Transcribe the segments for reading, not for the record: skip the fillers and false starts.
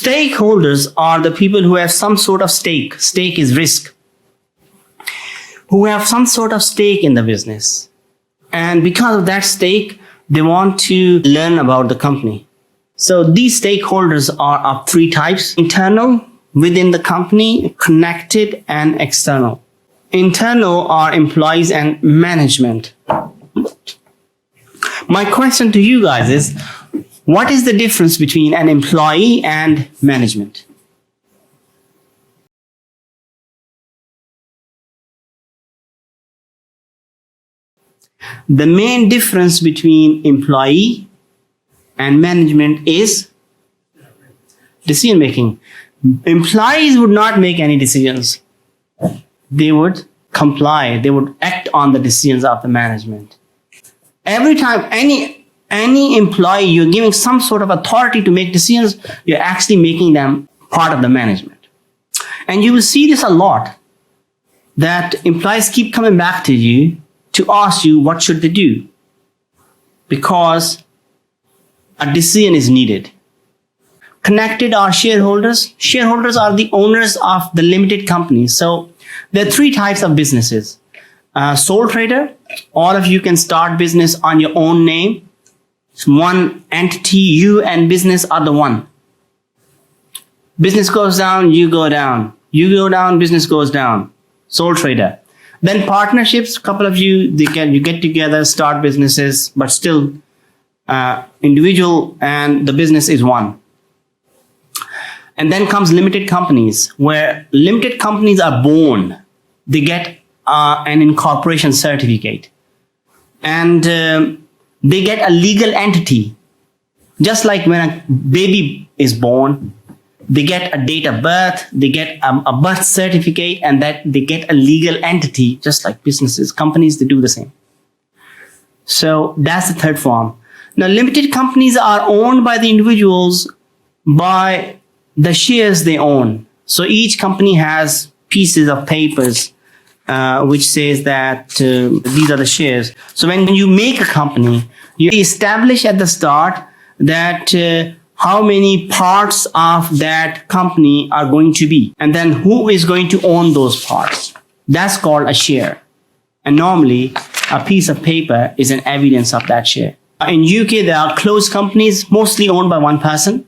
Stakeholders are the people who have some sort of stake. Stake is risk. Who have some sort of stake in the business. And because of that stake, they want to learn about the company. So these stakeholders are of three types: internal, within the company, connected, and external. Internal are employees and management. My question to you guys is, what is the difference between an employee and management? The main difference between employee and management is decision making. Employees would not make any decisions. They would comply. They would act on the decisions of the management. Every time any employee, you're giving some sort of authority to make decisions, you're actually making them part of the management. And you will see this a lot, that employees keep coming back to you to ask you what should they do, because a decision is needed. Connected are shareholders. Shareholders are the owners of the limited company. So there are three types of businesses. Sole trader, all of you can start business on your own name. It's one entity, you and business are the one. Business goes down, you go down. You go down, business goes down. Sole trader. Then partnerships, a couple of you, you get together, start businesses, but still individual, and the business is one. And then comes limited companies, where limited companies are born. They get an incorporation certificate. And they get a legal entity. Just like when a baby is born, they get a date of birth, they get a birth certificate, and that they get a legal entity, just like businesses. Companies, they do the same. So that's the third form. Now, limited companies are owned by the individuals by the shares they own. So each company has pieces of papers which says that these are the shares. So when you make a company, you establish at the start that how many parts of that company are going to be, and then who is going to own those parts. That's called a share. And normally a piece of paper is an evidence of that share. In UK, there are closed companies mostly owned by one person,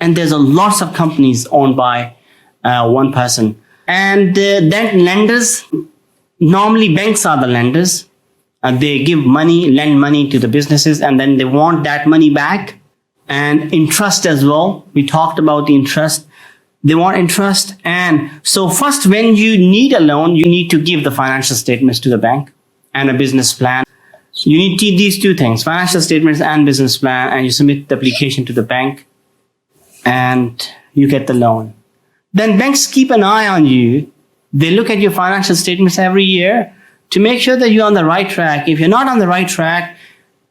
and there's a lots of companies owned by one person. And then lenders, normally banks are the lenders. They give money, lend money to the businesses, and then they want that money back. And interest as well. We talked about the interest. They want interest. And so first, when you need a loan, you need to give the financial statements to the bank and a business plan. So you need these two things, financial statements and business plan, and you submit the application to the bank and you get the loan. Then banks keep an eye on you. They look at your financial statements every year to make sure that you're on the right track. If you're not on the right track,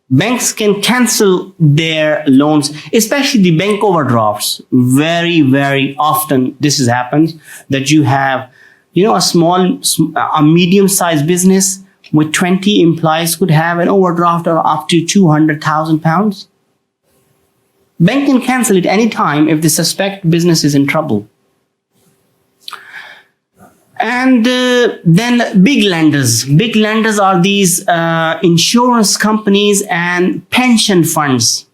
banks can cancel their loans, especially the bank overdrafts. Very, very often this has happened, that you have, a medium-sized business with 20 employees could have an overdraft of up to £200,000. Bank can cancel it anytime if they suspect business is in trouble. And then big lenders. Big lenders are these insurance companies and pension funds.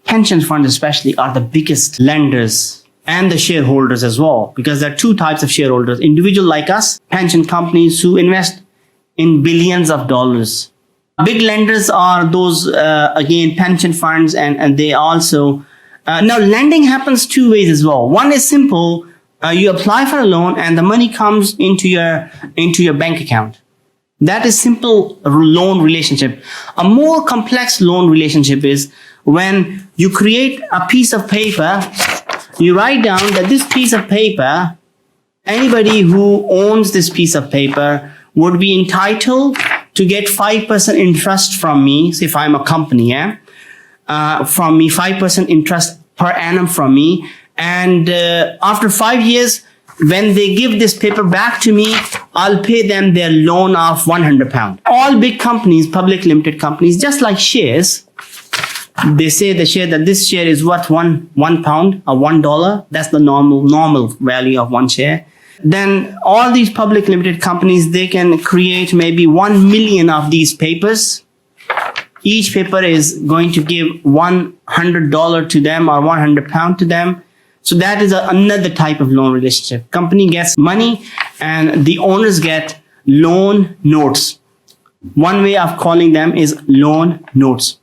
Pension funds especially are the biggest lenders, and the shareholders as well, because there are two types of shareholders. Individual like us, pension companies who invest in billions of dollars. Big lenders are those, again, pension funds, and they also... now, lending happens two ways as well. One is simple. You apply for a loan and the money comes into your bank account. That is simple loan relationship. A more complex loan relationship is when you create a piece of paper, you write down that this piece of paper, anybody who owns this piece of paper would be entitled to get 5% interest from me. So if I'm a company, from me, 5% interest per annum from me. And after 5 years, when they give this paper back to me, I'll pay them their loan of £100. All big companies, public limited companies, just like shares, They say the share that this share is worth one pound or $1. That's the normal value of one share. Then all these public limited companies, they can create maybe 1 million of these papers. Each paper is going to give $100 to them or £100 to them. So that is another type of loan relationship. Company gets money and the owners get loan notes. One way of calling them is loan notes.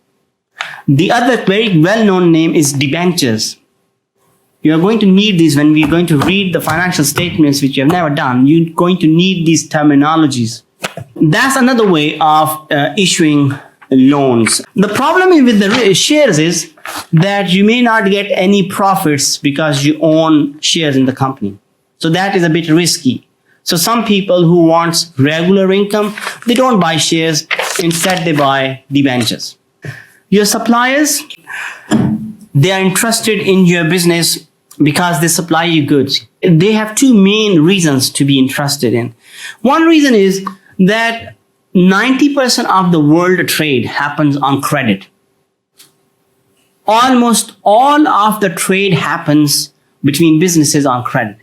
The other very well-known name is debentures. You are going to need these when we are going to read the financial statements, which you have never done. You're going to need these terminologies. That's another way of issuing loans. The problem with the shares is that you may not get any profits because you own shares in the company. So that is a bit risky. So some people who want regular income, they don't buy shares. Instead, they buy debentures. Your suppliers, they are interested in your business because they supply you goods. They have two main reasons to be interested in. One reason is that 90% of the world trade happens on credit. Almost all of the trade happens between businesses on credit.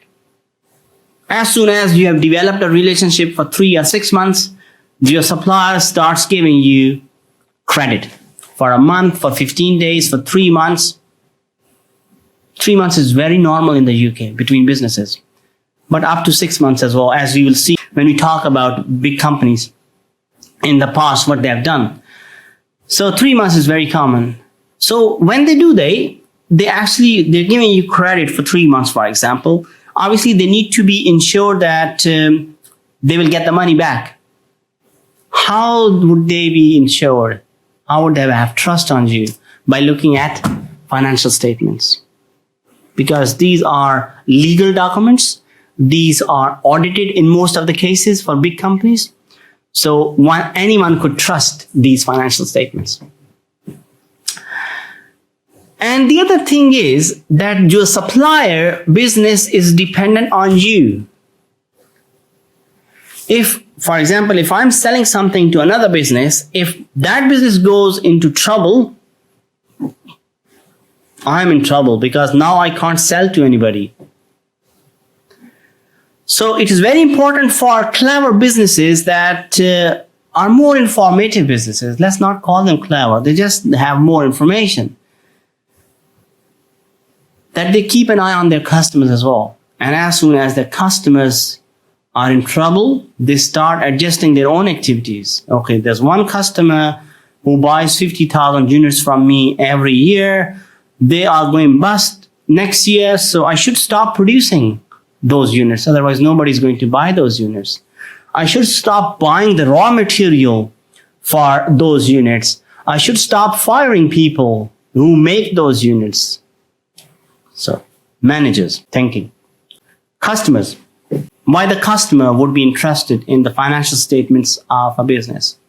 As soon as you have developed a relationship for 3 or 6 months, your supplier starts giving you credit for a month, for 15 days, for 3 months. 3 months is very normal in the UK between businesses, but up to 6 months as well, as we will see when we talk about big companies in the past, what they have done. So 3 months is very common. So when they do, they're giving you credit for 3 months, for example. Obviously, they need to be ensured that they will get the money back. How would they be ensured? How would they have trust on you? By looking at financial statements. Because these are legal documents. These are audited in most of the cases for big companies. So anyone could trust these financial statements. And the other thing is that your supplier business is dependent on you. If, for example, if I'm selling something to another business, if that business goes into trouble, I'm in trouble because now I can't sell to anybody. So it is very important for clever businesses that are more informative businesses. Let's not call them clever. They just have more information. That they keep an eye on their customers as well. And as soon as their customers are in trouble, they start adjusting their own activities. Okay, there's one customer who buys 50,000 units from me every year. They are going bust next year, so I should stop producing those units. Otherwise, nobody's going to buy those units. I should stop buying the raw material for those units. I should stop firing people who make those units. So, managers thinking. Customers. Why the customer would be interested in the financial statements of a business?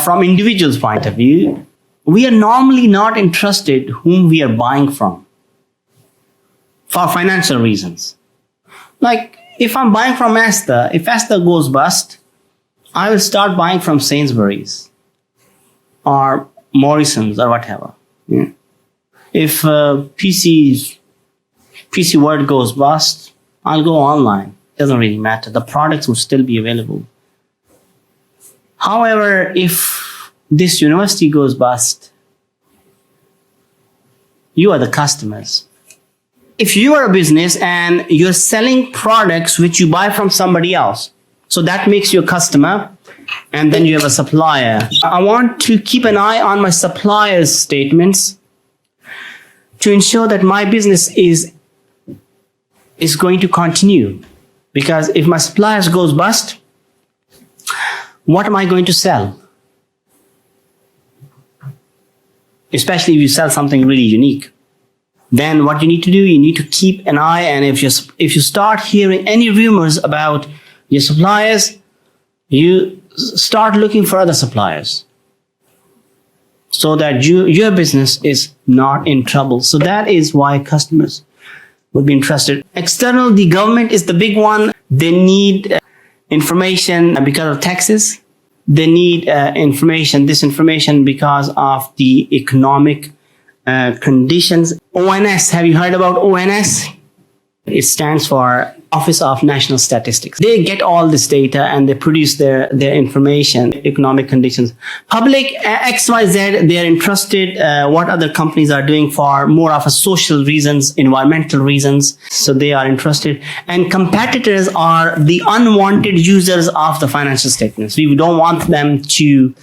From individual's point of view, we are normally not interested whom we are buying from for financial reasons. Like if I'm buying from Asda, if Asda goes bust, I will start buying from Sainsbury's or Morrison's or whatever. Yeah. If PC World goes bust, I'll go online. Doesn't really matter. The products will still be available. However, if this university goes bust, you are the customers. If you are a business and you're selling products which you buy from somebody else, so that makes you a customer, and then you have a supplier. I want to keep an eye on my supplier's statements to ensure that my business is going to continue. Because if my suppliers goes bust, what am I going to sell? Especially if you sell something really unique. Then what you need to do, you need to keep an eye, and if you start hearing any rumors about your suppliers, you start looking for other suppliers so that your business is not in trouble. So that is why customers would be interested. External, the government is the big one. They need information because of taxes. they need this information because of the economic conditions. ONS, have you heard about ONS? It stands for Office of National Statistics. They get all this data and they produce their information, economic conditions. Public, XYZ, they are interested what other companies are doing for more of a social reasons, environmental reasons. So they are interested. And competitors are the unwanted users of the financial statements. We don't want them to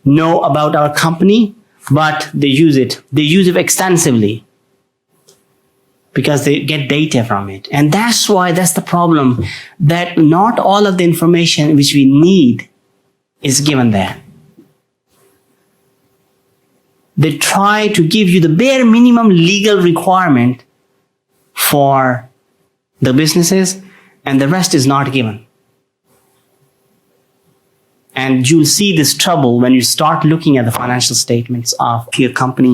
know about our company, but they use it. They use it extensively, because they get data from it. And that's the problem, that not all of the information which we need is given there. They try to give you the bare minimum legal requirement for the businesses, and the rest is not given. And you'll see this trouble when you start looking at the financial statements of your company.